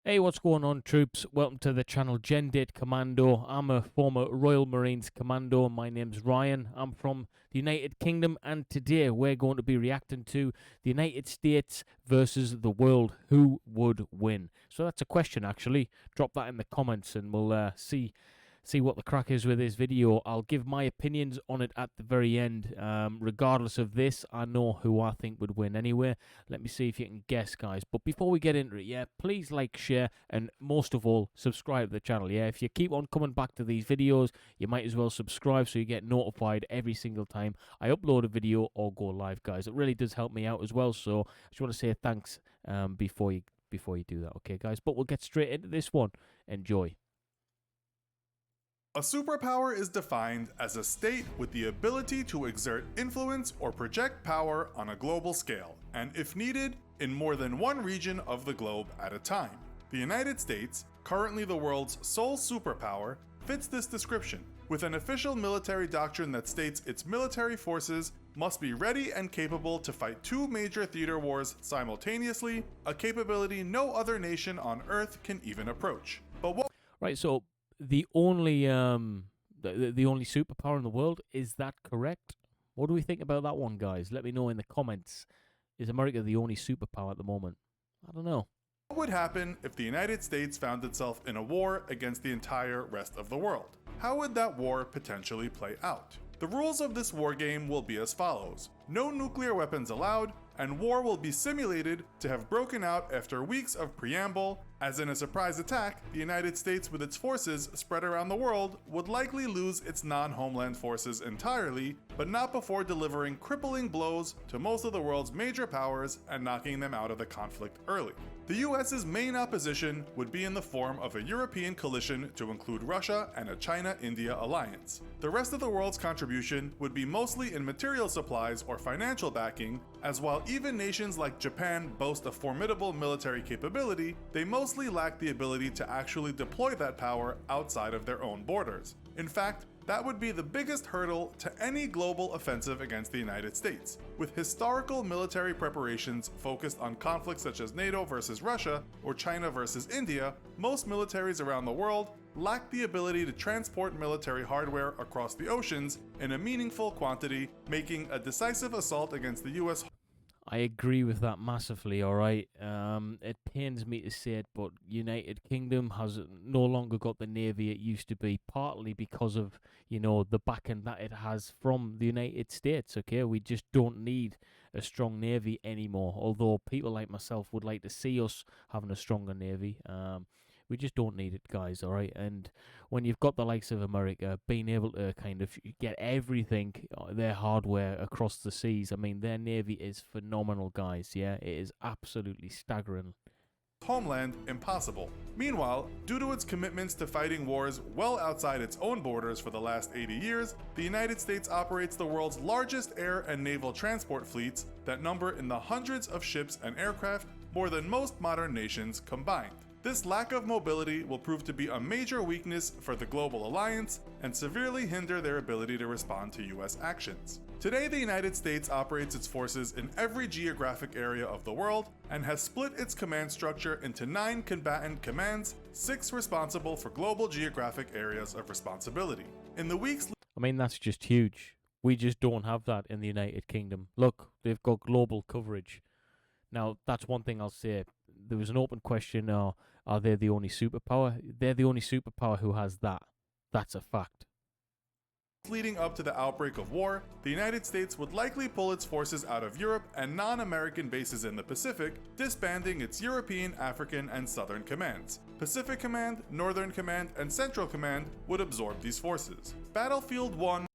Hey, what's going on, troops? Welcome to the channel Dit Commando. I'm a former Royal Marines commando. My name's Ryan. I'm from the United Kingdom, and today we're going to be reacting to the United States versus the world. Who would win? So that's a question, actually. Drop that in the comments, and we'll see what the crack is with this video. I'll give my opinions on it at the very end. Regardless of this, I know who I think would win anyway. Let me see if you can guess, guys. But before we get into it, yeah, please like, share, and most of all, subscribe to the channel. Yeah, if you keep on coming back to these videos, you might as well subscribe so you get notified every single time I upload a video or go live, guys. It really does help me out as well. So I just want to say thanks before you do that, okay, guys? But we'll get straight into this one. Enjoy. A superpower is defined as a state with the ability to exert influence or project power on a global scale, and if needed, in more than one region of the globe at a time. The United States, currently the world's sole superpower, fits this description, with an official military doctrine that states its military forces must be ready and capable to fight two major theater wars simultaneously, a capability no other nation on Earth can even approach. But what? Right, so the only the only superpower in the world, is that correct? What do we think about that one, guys? Let me know in the comments. Is America the only superpower at the moment? I don't know. What would happen if the United States found itself in a war against the entire rest of the world? How would that war potentially play out? The rules of this war game will be as follows: no nuclear weapons allowed, and war will be simulated to have broken out after weeks of preamble. As in a surprise attack, the United States with its forces spread around the world would likely lose its non-homeland forces entirely, but not before delivering crippling blows to most of the world's major powers and knocking them out of the conflict early. The US's main opposition would be in the form of a European coalition to include Russia and a China-India alliance. The rest of the world's contribution would be mostly in material supplies or financial backing, as while even nations like Japan boast a formidable military capability, they mostly lack the ability to actually deploy that power outside of their own borders. In fact, that would be the biggest hurdle to any global offensive against the United States. With historical military preparations focused on conflicts such as NATO versus Russia or China versus India, most militaries around the world lack the ability to transport military hardware across the oceans in a meaningful quantity, making a decisive assault against the US. I agree with that massively, alright? It pains me to say it, but United Kingdom has no longer got the navy it used to be, partly because of, the backing that it has from the United States, okay? We just don't need a strong navy anymore, although people like myself would like to see us having a stronger navy. We just don't need it, guys, all right? And when you've got the likes of America being able to kind of get everything, their hardware across the seas, I mean, their navy is phenomenal, guys, yeah? It is absolutely staggering. Homeland impossible. Meanwhile, due to its commitments to fighting wars well outside its own borders for the last 80 years, the United States operates the world's largest air and naval transport fleets that number in the hundreds of ships and aircraft, more than most modern nations combined. This lack of mobility will prove to be a major weakness for the global alliance and severely hinder their ability to respond to US actions. Today, the United States operates its forces in every geographic area of the world and has split its command structure into 9 combatant commands, 6 responsible for global geographic areas of responsibility. In the weeks, I mean, that's just huge. We just don't have that in the United Kingdom. Look, they've got global coverage. Now, that's one thing I'll say. There was an open question, are they the only superpower? They're the only superpower who has that. That's a fact. Leading up to the outbreak of war, the United States would likely pull its forces out of Europe and non-American bases in the Pacific, disbanding its European, African, and Southern commands. Pacific Command, Northern Command, and Central Command would absorb these forces. Battlefield 1,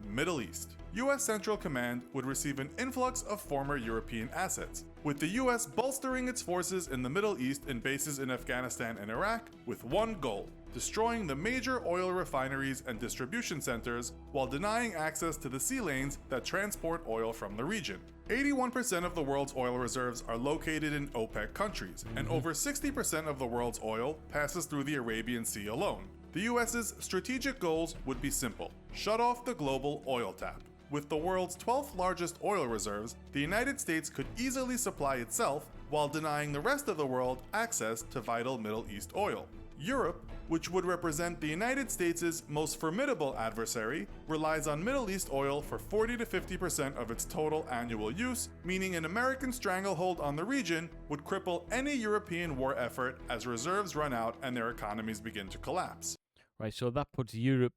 Middle East. US Central Command would receive an influx of former European assets, with the US bolstering its forces in the Middle East and bases in Afghanistan and Iraq with one goal: destroying the major oil refineries and distribution centers while denying access to the sea lanes that transport oil from the region. 81% of the world's oil reserves are located in OPEC countries, and over 60% of the world's oil passes through the Arabian Sea alone. The US's strategic goals would be simple: shut off the global oil tap. With the world's 12th largest oil reserves, the United States could easily supply itself while denying the rest of the world access to vital Middle East oil. Europe, which would represent the United States' most formidable adversary, relies on Middle East oil for 40 to 50% of its total annual use, meaning an American stranglehold on the region would cripple any European war effort as reserves run out and their economies begin to collapse. Right, so that puts Europe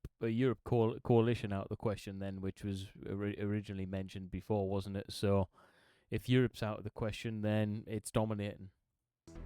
coalition out of the question then, which was originally mentioned before, wasn't it? So if Europe's out of the question, then it's dominating.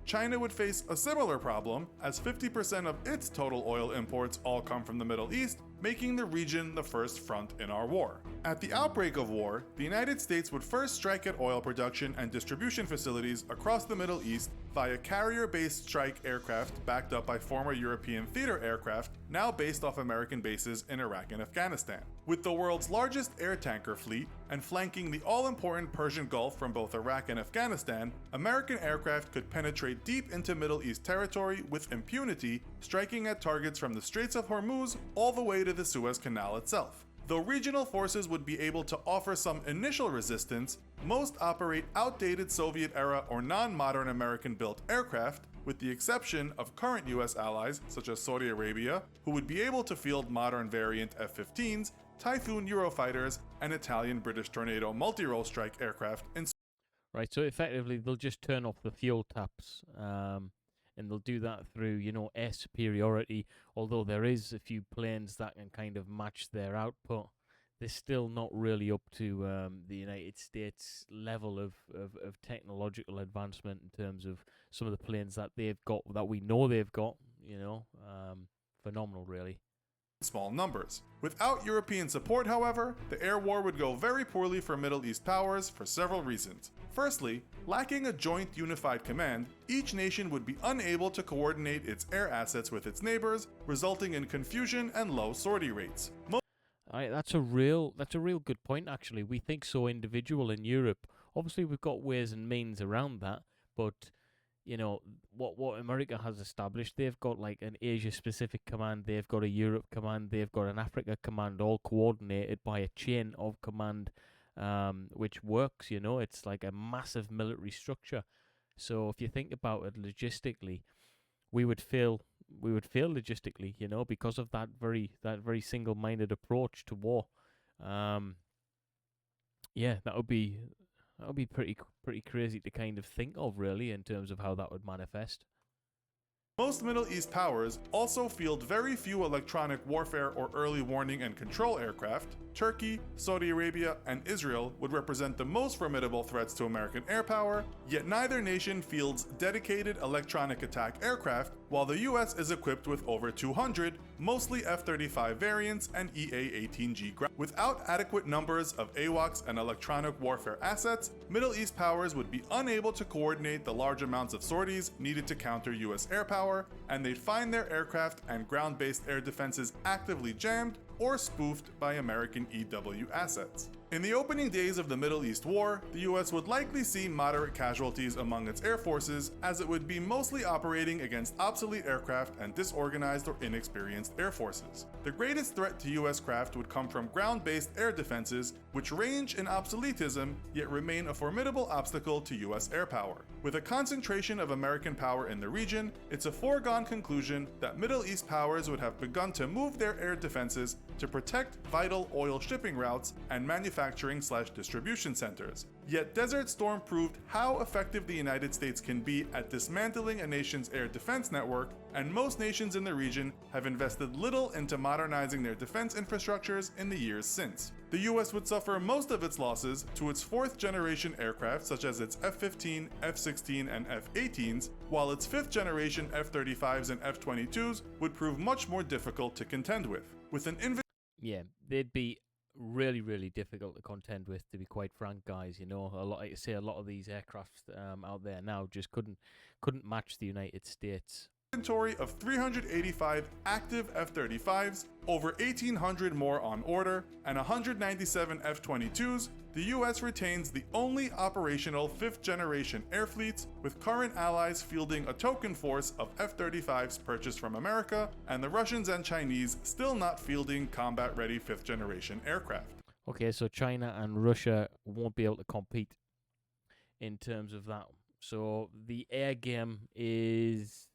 China would face a similar problem, as 50% of its total oil imports all come from the Middle East, making the region the first front in our war. At the outbreak of war, the United States would first strike at oil production and distribution facilities across the Middle East via carrier-based strike aircraft backed up by former European theater aircraft, now based off American bases in Iraq and Afghanistan. With the world's largest air tanker fleet and flanking the all-important Persian Gulf from both Iraq and Afghanistan, American aircraft could penetrate deep into Middle East territory with impunity, striking at targets from the Straits of Hormuz all the way to the Suez Canal itself. Though regional forces would be able to offer some initial resistance, most operate outdated Soviet-era or non-modern American-built aircraft, with the exception of current US allies such as Saudi Arabia, who would be able to field modern variant F-15s, Typhoon Eurofighters, and Italian-British Tornado multi-role strike aircraft. Right, so effectively they'll just turn off the fuel taps, and they'll do that through, air superiority. Although there is a few planes that can kind of match their output, they're still not really up to the United States level of technological advancement in terms of some of the planes that they've got, that we know they've got. Phenomenal, really. Small numbers. Without European support, however, the air war would go very poorly for Middle East powers for several reasons. Firstly, lacking a joint unified command, each nation would be unable to coordinate its air assets with its neighbors, resulting in confusion and low sortie rates. That's a real good point, actually. We think so individual in Europe. Obviously, we've got ways and means around that, but what America has established, they've got like an Asia-specific command, they've got a Europe command, they've got an Africa command, all coordinated by a chain of command, which works. It's like a massive military structure. So if you think about it logistically, we would fail logistically, because of that very single-minded approach to war. That would be pretty crazy to kind of think of, really, in terms of how that would manifest. Most Middle East powers also field very few electronic warfare or early warning and control aircraft. Turkey, Saudi Arabia, and Israel would represent the most formidable threats to American air power, yet neither nation fields dedicated electronic attack aircraft, while the US is equipped with over 200, mostly F-35 variants and EA-18G ground. Without adequate numbers of AWACS and electronic warfare assets, Middle East powers would be unable to coordinate the large amounts of sorties needed to counter US air power, and they'd find their aircraft and ground-based air defenses actively jammed or spoofed by American EW assets. In the opening days of the Middle East War, the US would likely see moderate casualties among its air forces, as it would be mostly operating against obsolete aircraft and disorganized or inexperienced air forces. The greatest threat to US craft would come from ground-based air defenses, which range in obsoletism, yet remain a formidable obstacle to US air power. With a concentration of American power in the region, it's a foregone conclusion that Middle East powers would have begun to move their air defenses to protect vital oil shipping routes and manufacturing/distribution centers. Yet Desert Storm proved how effective the United States can be at dismantling a nation's air defense network, and most nations in the region have invested little into modernizing their defense infrastructures in the years since. The US would suffer most of its losses to its fourth-generation aircraft such as its F-15, F-16, and F-18s, while its fifth-generation F-35s and F-22s would prove much more difficult to contend with. They'd be really, really difficult to contend with, to be quite frank, guys. A lot of these aircraft out there now just couldn't match the United States. Inventory of 385 active F-35s, over 1,800 more on order, and 197 F-22s, the US retains the only operational fifth-generation air fleets, with current allies fielding a token force of F-35s purchased from America, and the Russians and Chinese still not fielding combat-ready fifth-generation aircraft. Okay, so China and Russia won't be able to compete in terms of that. So the air game it's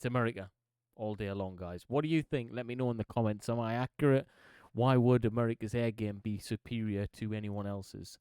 America all day long, guys. What do you think? Let me know in the comments. Am I accurate? Why would America's air game be superior to anyone else's?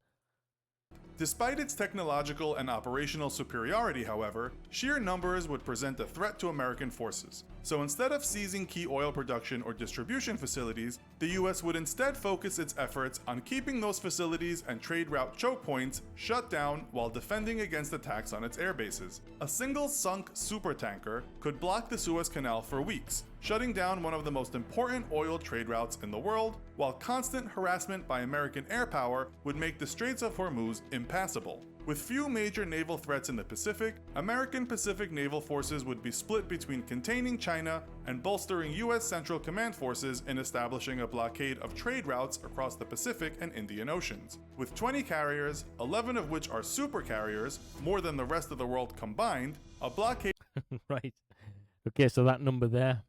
Despite its technological and operational superiority, however, sheer numbers would present a threat to American forces. So instead of seizing key oil production or distribution facilities, the US would instead focus its efforts on keeping those facilities and trade route choke points shut down while defending against attacks on its air bases. A single sunk supertanker could block the Suez Canal for weeks, shutting down one of the most important oil trade routes in the world, while constant harassment by American air power would make the Straits of Hormuz impassable. With few major naval threats in the Pacific, American Pacific naval forces would be split between containing China and bolstering US Central Command forces in establishing a blockade of trade routes across the Pacific and Indian Oceans. With 20 carriers, 11 of which are supercarriers, more than the rest of the world combined, a blockade Right. Okay, so that number there,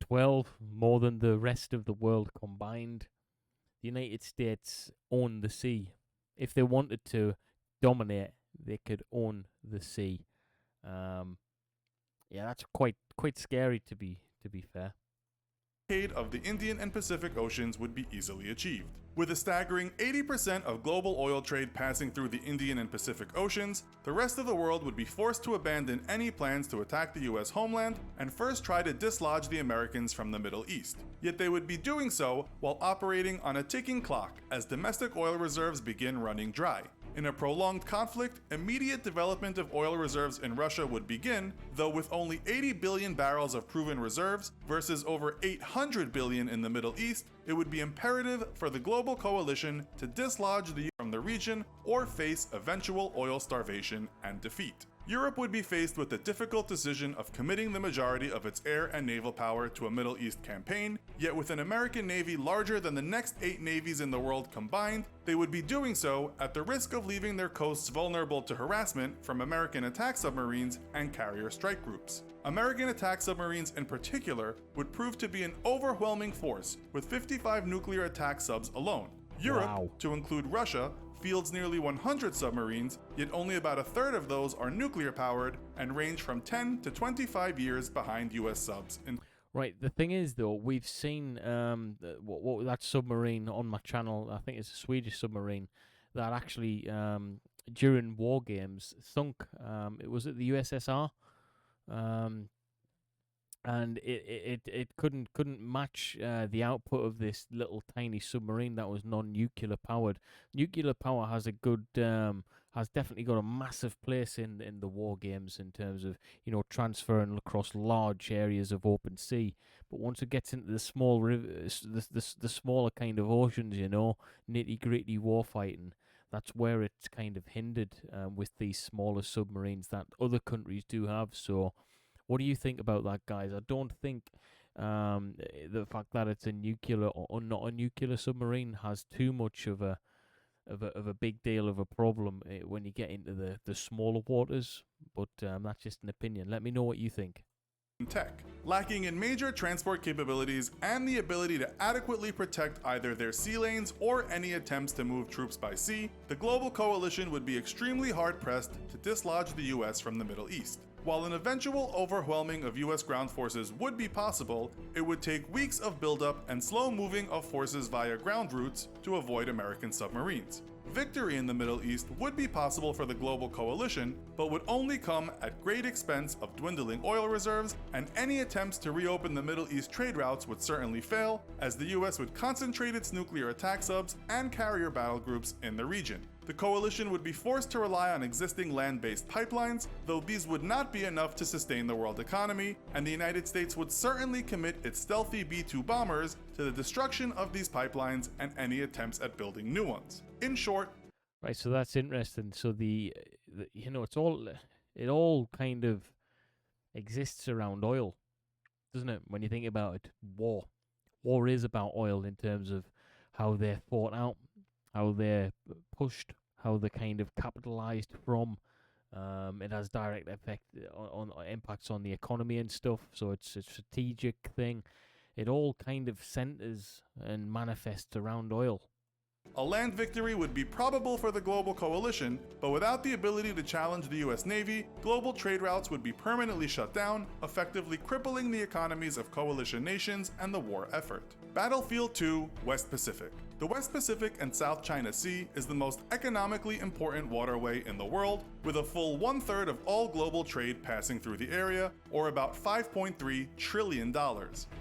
12, more than the rest of the world combined. The United States own the sea. If they wanted to dominate, they could own the sea. Yeah, that's quite scary to be fair. of the Indian and Pacific Oceans would be easily achieved. With a staggering 80% of global oil trade passing through the Indian and Pacific Oceans, the rest of the world would be forced to abandon any plans to attack the US homeland and first try to dislodge the Americans from the Middle East. Yet they would be doing so while operating on a ticking clock as domestic oil reserves begin running dry. In a prolonged conflict, immediate development of oil reserves in Russia would begin, though with only 80 billion barrels of proven reserves versus over 800 billion in the Middle East, it would be imperative for the global coalition to dislodge the US from the region or face eventual oil starvation and defeat. Europe would be faced with the difficult decision of committing the majority of its air and naval power to a Middle East campaign, yet with an American navy larger than the next 8 navies in the world combined, they would be doing so at the risk of leaving their coasts vulnerable to harassment from American attack submarines and carrier strike groups. American attack submarines in particular would prove to be an overwhelming force, with 55 nuclear attack subs alone. Europe, Wow. to include Russia, fields nearly 100 submarines, yet only about a third of those are nuclear powered and range from 10 to 25 years behind US subs. Right, the thing is though, we've seen what that submarine on my channel, I think it's a Swedish submarine, that actually during war games sunk. It was at the USSR. And it couldn't match the output of this little tiny submarine that was non-nuclear powered. Nuclear power has a good has definitely got a massive place in the war games in terms of, you know, transferring across large areas of open sea. But once it gets into the small the smaller kind of oceans, you know, nitty gritty war fighting, that's where it's kind of hindered with these smaller submarines that other countries do have. So what do you think about that, guys? I don't think the fact that it's a nuclear or not a nuclear submarine has too much of a big deal of a problem when you get into the smaller waters. But that's just an opinion. Let me know what you think. Tech, lacking in major transport capabilities and the ability to adequately protect either their sea lanes or any attempts to move troops by sea, the global coalition would be extremely hard-pressed to dislodge the US from the Middle East. While an eventual overwhelming of US ground forces would be possible, it would take weeks of buildup and slow moving of forces via ground routes to avoid American submarines. Victory in the Middle East would be possible for the global coalition, but would only come at great expense of dwindling oil reserves, and any attempts to reopen the Middle East trade routes would certainly fail, as the US would concentrate its nuclear attack subs and carrier battle groups in the region. The coalition would be forced to rely on existing land-based pipelines, though these would not be enough to sustain the world economy, and the United States would certainly commit its stealthy B-2 bombers to the destruction of these pipelines and any attempts at building new ones. In short, Right, so that's interesting. So the you know, it all kind of exists around oil, doesn't it? When you think about it, war is about oil in terms of how they're fought out, how they're pushed, how they're kind of capitalized from. It has direct effect on impacts on the economy and stuff. So it's a strategic thing. It all kind of centers and manifests around oil. A land victory would be probable for the global coalition, but without the ability to challenge the US Navy, global trade routes would be permanently shut down, effectively crippling the economies of coalition nations and the war effort. Battlefield 2, West Pacific. The West Pacific and South China Sea is the most economically important waterway in the world, with a full 1/3 of all global trade passing through the area, or about $5.3 trillion.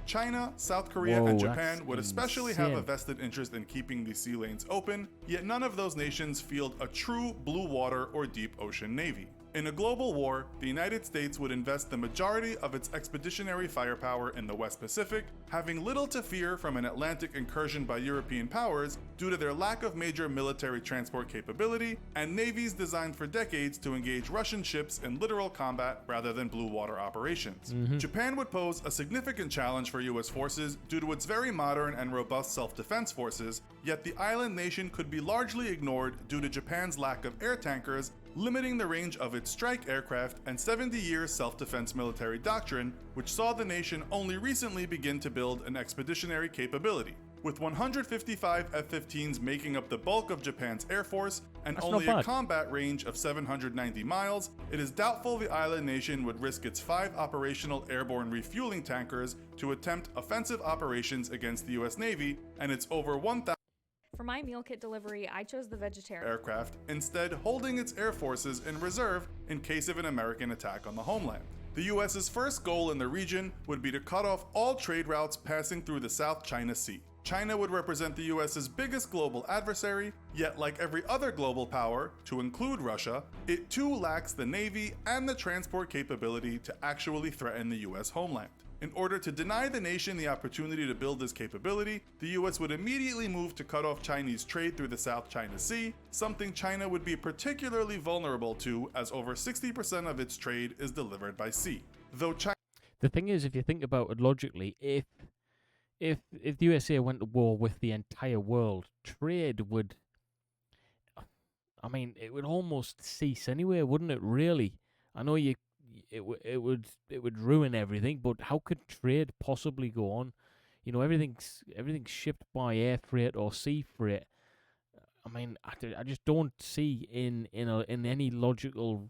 China, South Korea, and Japan would especially have a vested interest in keeping these sea lanes open, yet none of those nations field a true blue water or deep ocean navy. In a global war, the United States would invest the majority of its expeditionary firepower in the West Pacific, having little to fear from an Atlantic incursion by European powers due to their lack of major military transport capability and navies designed for decades to engage Russian ships in literal combat rather than blue water operations. Japan would pose a significant challenge for US forces due to its very modern and robust self-defense forces, yet the island nation could be largely ignored due to Japan's lack of air tankers, limiting the range of its strike aircraft and 70-year self-defense military doctrine, which saw the nation only recently begin to build an expeditionary capability. With 155 F-15s making up the bulk of Japan's air force and only a combat range of 790 miles, it is doubtful the island nation would risk its 5 operational airborne refueling tankers to attempt offensive operations against the US Navy and its over 1,000 For my meal kit delivery, I chose the vegetarian aircraft, instead holding its air forces in reserve in case of an American attack on the homeland. The US's first goal in the region would be to cut off all trade routes passing through the South China Sea. China would represent the US's biggest global adversary, yet like every other global power, to include Russia, it too lacks the navy and the transport capability to actually threaten the US homeland. In order to deny the nation the opportunity to build this capability, the US would immediately move to cut off Chinese trade through the South China Sea, something China would be particularly vulnerable to as over 60% of its trade is delivered by sea. Though China... The thing is, if you think about it logically, if the USA went to war with the entire world, trade would... I mean, it would almost cease anyway, wouldn't it, really? I know it would ruin everything, but how could trade possibly go on? You know, everything's shipped by air freight or sea freight. I mean, I just don't see in any logical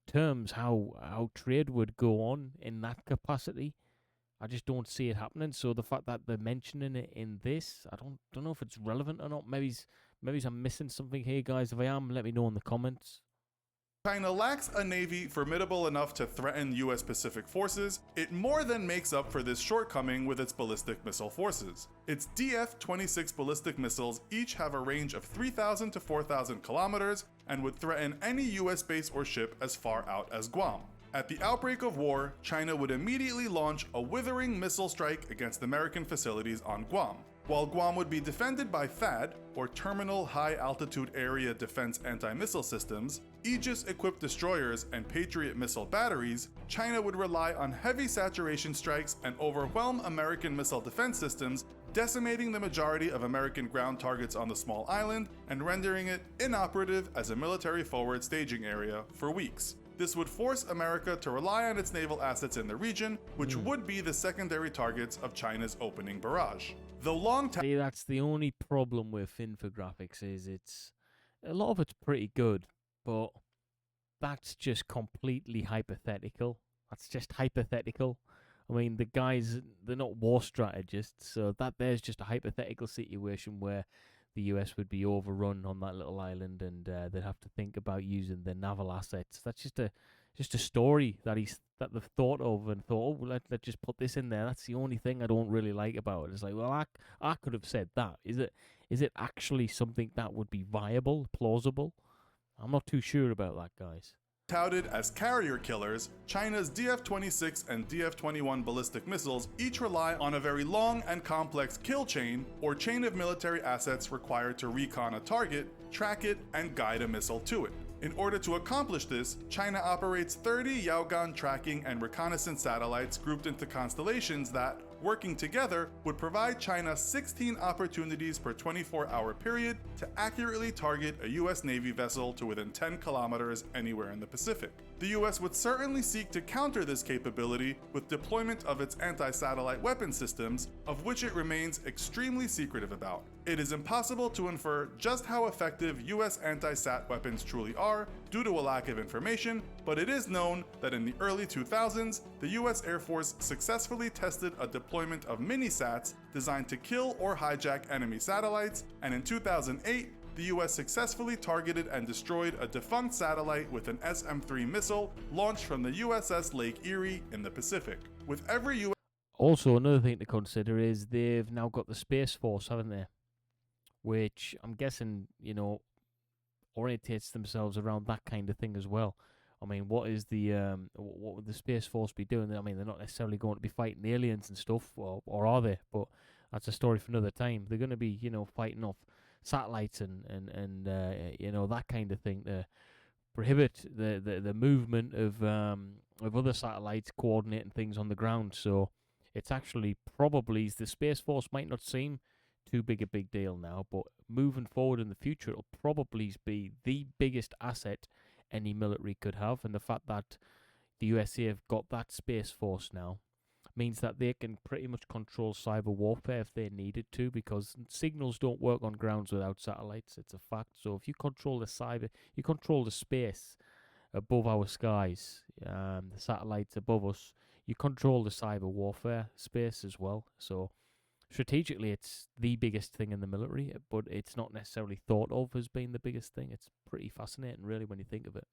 terms how trade would go on in that capacity. I just don't see it happening. So the fact that they're mentioning it in this, I don't know if it's relevant or not. Maybe I'm missing something here, guys. If I am, let me know in the comments. China lacks a navy formidable enough to threaten US Pacific forces. It more than makes up for this shortcoming with its ballistic missile forces. Its DF-26 ballistic missiles each have a range of 3,000 to 4,000 kilometers and would threaten any US base or ship as far out as Guam. At the outbreak of war, China would immediately launch a withering missile strike against American facilities on Guam. While Guam would be defended by THAAD, or Terminal High Altitude Area Defense Anti-Missile Systems, Aegis-equipped destroyers, and Patriot missile batteries, China would rely on heavy saturation strikes and overwhelm American missile defense systems, decimating the majority of American ground targets on the small island and rendering it inoperative as a military forward staging area for weeks. This would force America to rely on its naval assets in the region, which would be the secondary targets of China's opening barrage. Though See, that's the only problem with infographics is a lot of it's pretty good, but that's just completely hypothetical. That's just hypothetical. I mean, the guys, they're not war strategists, so there's just a hypothetical situation where the US would be overrun on that little island, and they'd have to think about using their naval assets. That's just a story that they've thought of and thought, oh, let's just put this in there. That's the only thing I don't really like about it. It's like, well, I could have said that. Is it actually something that would be viable, plausible? I'm not too sure about that, guys. Touted as carrier killers, China's DF-26 and DF-21 ballistic missiles each rely on a very long and complex kill chain, or chain of military assets required to recon a target, track it, and guide a missile to it. In order to accomplish this, China operates 30 Yaogan tracking and reconnaissance satellites grouped into constellations that, working together, would provide China 16 opportunities per 24-hour period to accurately target a US Navy vessel to within 10 kilometers anywhere in the Pacific. The US would certainly seek to counter this capability with deployment of its anti-satellite weapon systems, of which it remains extremely secretive about. It is impossible to infer just how effective US anti-SAT weapons truly are due to a lack of information, but it is known that in the early 2000s, the US Air Force successfully tested a deployment of mini-SATs designed to kill or hijack enemy satellites, and in 2008, the US successfully targeted and destroyed a defunct satellite with an SM-3 missile launched from the USS Lake Erie in the Pacific. With every US Also, another thing to consider is they've now got the Space Force, haven't they? Which I'm guessing, orientates themselves around that kind of thing as well. I mean, what would the Space Force be doing? I mean, they're not necessarily going to be fighting aliens and stuff, or are they? But that's a story for another time. They're going to be, fighting off satellites and that kind of thing to prohibit the movement of other satellites coordinating things on the ground. So it's actually probably the Space Force might not seem too big a big deal now, but moving forward in the future, it'll probably be the biggest asset any military could have, and the fact that the USA have got that Space Force now means that they can pretty much control cyber warfare if they needed to, because signals don't work on grounds without satellites. It's a fact. So if you control you control the space above our skies, the satellites above us, you control the cyber warfare space as well. So strategically, it's the biggest thing in the military, but it's not necessarily thought of as being the biggest thing. It's pretty fascinating, really, when you think of it.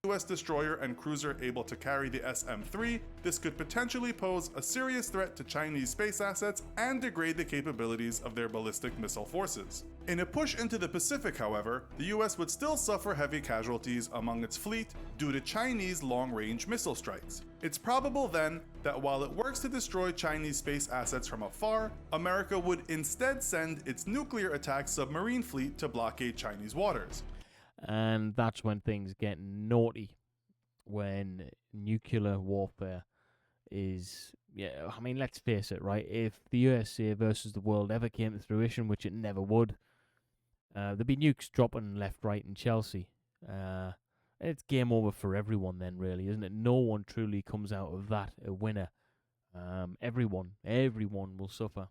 US destroyer and cruiser able to carry the SM-3, this could potentially pose a serious threat to Chinese space assets and degrade the capabilities of their ballistic missile forces. In a push into the Pacific, however, the US would still suffer heavy casualties among its fleet due to Chinese long-range missile strikes. It's probable then that while it works to destroy Chinese space assets from afar, America would instead send its nuclear attack submarine fleet to blockade Chinese waters. And that's when things get naughty, when nuclear warfare is, I mean, let's face it, right? If the USA versus the world ever came to fruition, which it never would, there'd be nukes dropping left, right, and Chelsea. It's game over for everyone then, really, isn't it? No one truly comes out of that a winner. Everyone will suffer.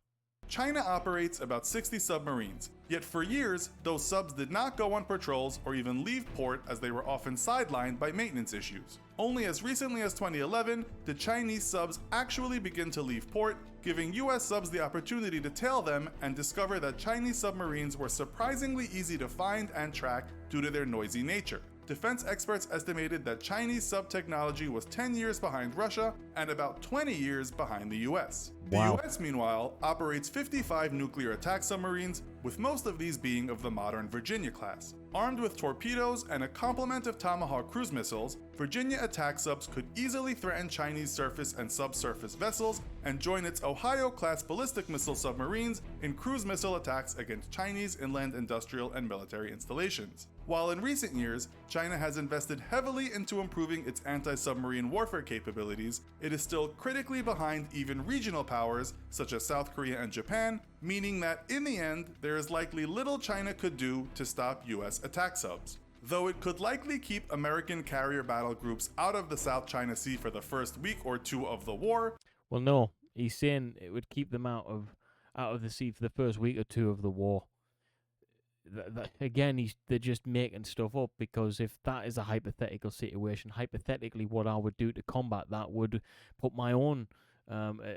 China operates about 60 submarines, yet for years, those subs did not go on patrols or even leave port, as they were often sidelined by maintenance issues. Only as recently as 2011 did Chinese subs actually begin to leave port, giving US subs the opportunity to tail them and discover that Chinese submarines were surprisingly easy to find and track due to their noisy nature. Defense experts estimated that Chinese sub technology was 10 years behind Russia and about 20 years behind the US. Wow. The US, meanwhile, operates 55 nuclear attack submarines, with most of these being of the modern Virginia class. Armed with torpedoes and a complement of Tomahawk cruise missiles, Virginia attack subs could easily threaten Chinese surface and subsurface vessels and join its Ohio-class ballistic missile submarines in cruise missile attacks against Chinese inland industrial and military installations. While in recent years, China has invested heavily into improving its anti-submarine warfare capabilities, it is still critically behind even regional powers such as South Korea and Japan, meaning that in the end, there is likely little China could do to stop US attack subs. Though it could likely keep American carrier battle groups out of the South China Sea for the first week or two of the war. Well, no, he's saying it would keep them out of the sea for the first week or two of the war. Again, they're just making stuff up, because if that is a hypothetical situation, hypothetically what I would do to combat that would put my own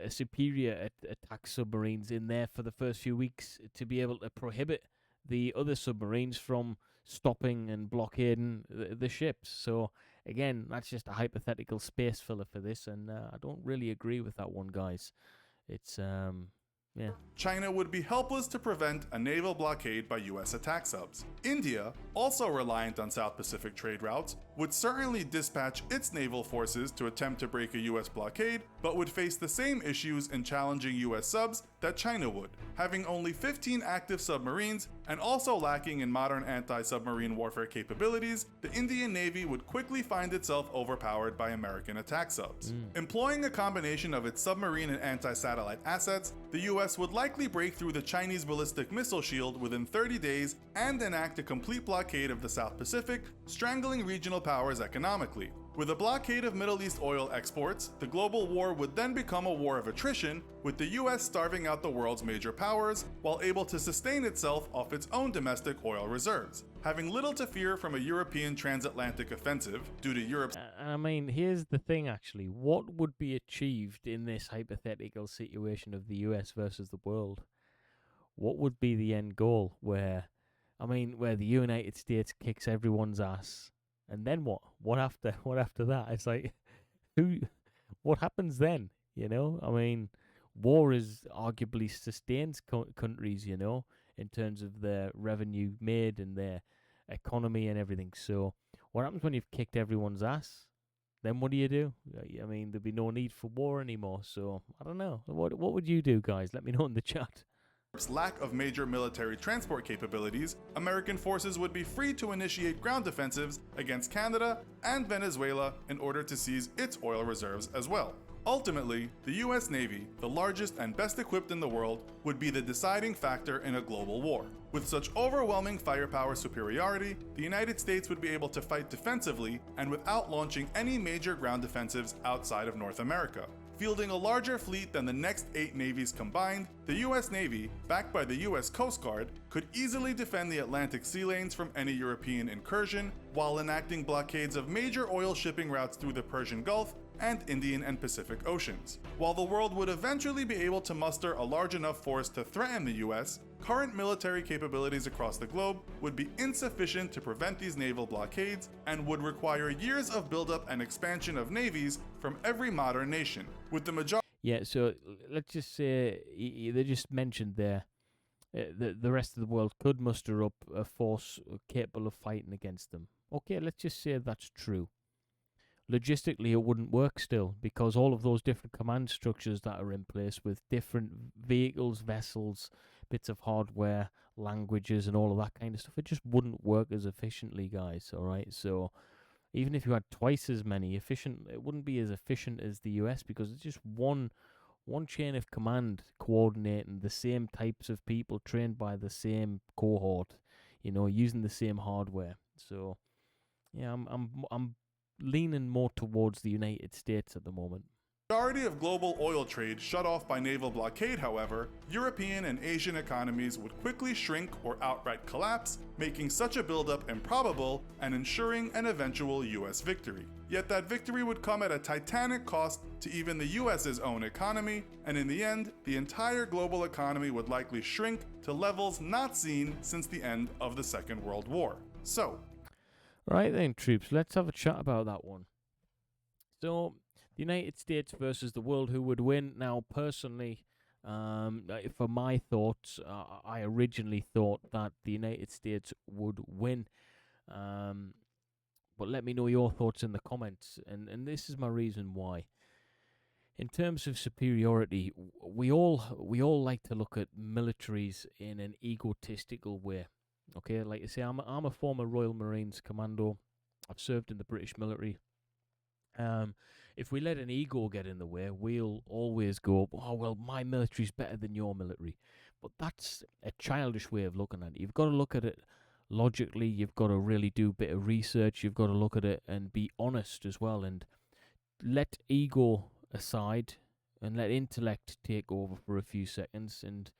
superior attack submarines in there for the first few weeks to be able to prohibit the other submarines from stopping and blockading the ships. So again, that's just a hypothetical space filler for this, and I don't really agree with that one, guys. It's yeah. China would be helpless to prevent a naval blockade by US attack subs. India, also reliant on South Pacific trade routes, would certainly dispatch its naval forces to attempt to break a US blockade, but would face the same issues in challenging US subs that China would. Having only 15 active submarines and also lacking in modern anti-submarine warfare capabilities, the Indian Navy would quickly find itself overpowered by American attack subs. Employing a combination of its submarine and anti-satellite assets, the US would likely break through the Chinese ballistic missile shield within 30 days and enact a complete blockade of the South Pacific, strangling regional powers economically. With a blockade of Middle East oil exports, the global war would then become a war of attrition, with the US starving out the world's major powers while able to sustain itself off its own domestic oil reserves, having little to fear from a European transatlantic offensive due to Europe's. I mean, here's the thing actually. What would be achieved in this hypothetical situation of the US versus the world? What would be the end goal where the United States kicks everyone's ass? And then what? What after that? It's like, what happens then? You know? I mean, war is arguably sustains countries, you know, in terms of their revenue made and their economy and everything. So what happens when you've kicked everyone's ass? Then what do you do? I mean, there'd be no need for war anymore. So I don't know. What would you do, guys? Let me know in the chat. Lack of major military transport capabilities, American forces would be free to initiate ground offensives against Canada and Venezuela in order to seize its oil reserves as well. Ultimately, the US Navy, the largest and best equipped in the world, would be the deciding factor in a global war. With such overwhelming firepower superiority, the United States would be able to fight defensively and without launching any major ground offensives outside of North America. Fielding a larger fleet than the next 8 navies combined, the US Navy, backed by the US Coast Guard, could easily defend the Atlantic sea lanes from any European incursion, while enacting blockades of major oil shipping routes through the Persian Gulf and Indian and Pacific Oceans. While the world would eventually be able to muster a large enough force to threaten the US, current military capabilities across the globe would be insufficient to prevent these naval blockades and would require years of buildup and expansion of navies from every modern nation, with the majority. Yeah, so let's just say they just mentioned there the rest of the world could muster up a force capable of fighting against them. Okay, let's just say that's true. Logistically, it wouldn't work still, because all of those different command structures that are in place with different vehicles, vessels, bits of hardware, languages, and all of that kind of stuff, it just wouldn't work as efficiently, guys, all right? So even if you had twice as many efficient, it wouldn't be as efficient as the US, because it's just one chain of command coordinating the same types of people trained by the same cohort, you know, using the same hardware. So yeah, I'm leaning more towards the United States at the moment. Majority of global oil trade shut off by naval blockade, however, European and Asian economies would quickly shrink or outright collapse, making such a buildup improbable and ensuring an eventual US victory. Yet that victory would come at a titanic cost to even the US's own economy, and in the end, the entire global economy would likely shrink to levels not seen since the end of the Second World War. So, right then, troops, let's have a chat about that one. So, the United States versus the world, who would win? Now, personally, for my thoughts, I originally thought that the United States would win. But let me know your thoughts in the comments, and this is my reason why. In terms of superiority, we all like to look at militaries in an egotistical way. Okay, like I say, I'm a former Royal Marines commando. I've served in the British military. If we let an ego get in the way, we'll always go, oh, well, my military's better than your military. But that's a childish way of looking at it. You've got to look at it logically. You've got to really do a bit of research. You've got to look at it and be honest as well. And let ego aside and let intellect take over for a few seconds. And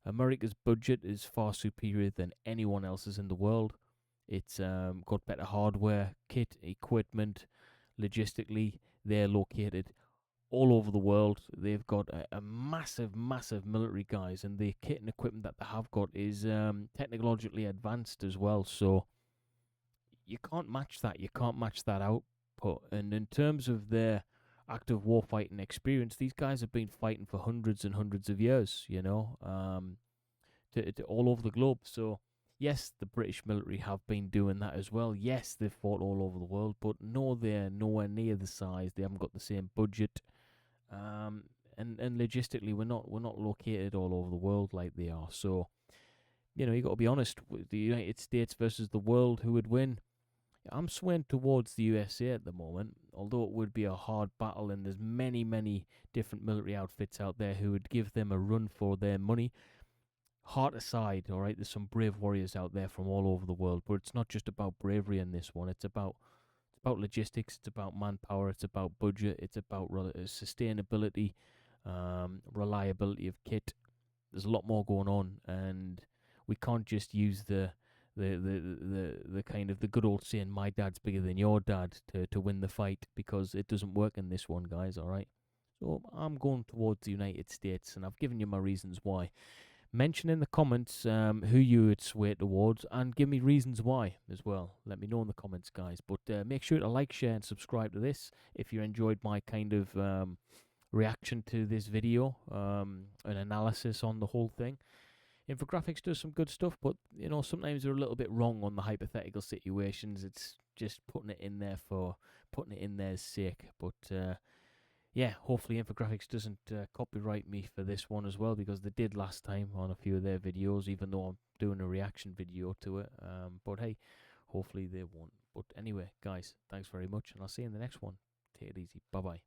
America's budget is far superior than anyone else's in the world. It's got better hardware, kit, equipment. Logistically, they're located all over the world. They've got a massive, massive military, guys, and the kit and equipment that they have got is technologically advanced as well. So you can't match that. You can't match that output. And in terms of their active warfighting experience, these guys have been fighting for hundreds and hundreds of years, you know, to all over the globe. So yes, the British military have been doing that as well. Yes, they've fought all over the world, but no, they're nowhere near the size. They haven't got the same budget, and logistically, we're not located all over the world like they are. So, you know, you got to be honest. With the United States versus the world, who would win? I'm swaying towards the USA at the moment, although it would be a hard battle, and there's many different military outfits out there who would give them a run for their money. Heart aside, all right, there's some brave warriors out there from all over the world, but it's not just about bravery in this one. It's about about logistics, it's about manpower, it's about budget, it's about sustainability, reliability of kit. There's a lot more going on, and we can't just use the kind of the good old saying, my dad's bigger than your dad, to win the fight, because it doesn't work in this one, guys. All right. So I'm going towards the United States, and I've given you my reasons why. Mention in the comments who you would sway towards, and give me reasons why as well. Let me know in the comments, guys. But make sure to like, share, and subscribe to this if you enjoyed my kind of reaction to this video, an analysis on the whole thing. Infographics does some good stuff, but you know, sometimes they're a little bit wrong on the hypothetical situations. It's just putting it in there for putting it in there's sake. But yeah, hopefully Infographics doesn't copyright me for this one as well, because they did last time on a few of their videos, even though I'm doing a reaction video to it. But hey, hopefully they won't. But anyway, guys, thanks very much, and I'll see you in the next one. Take it easy. Bye-bye.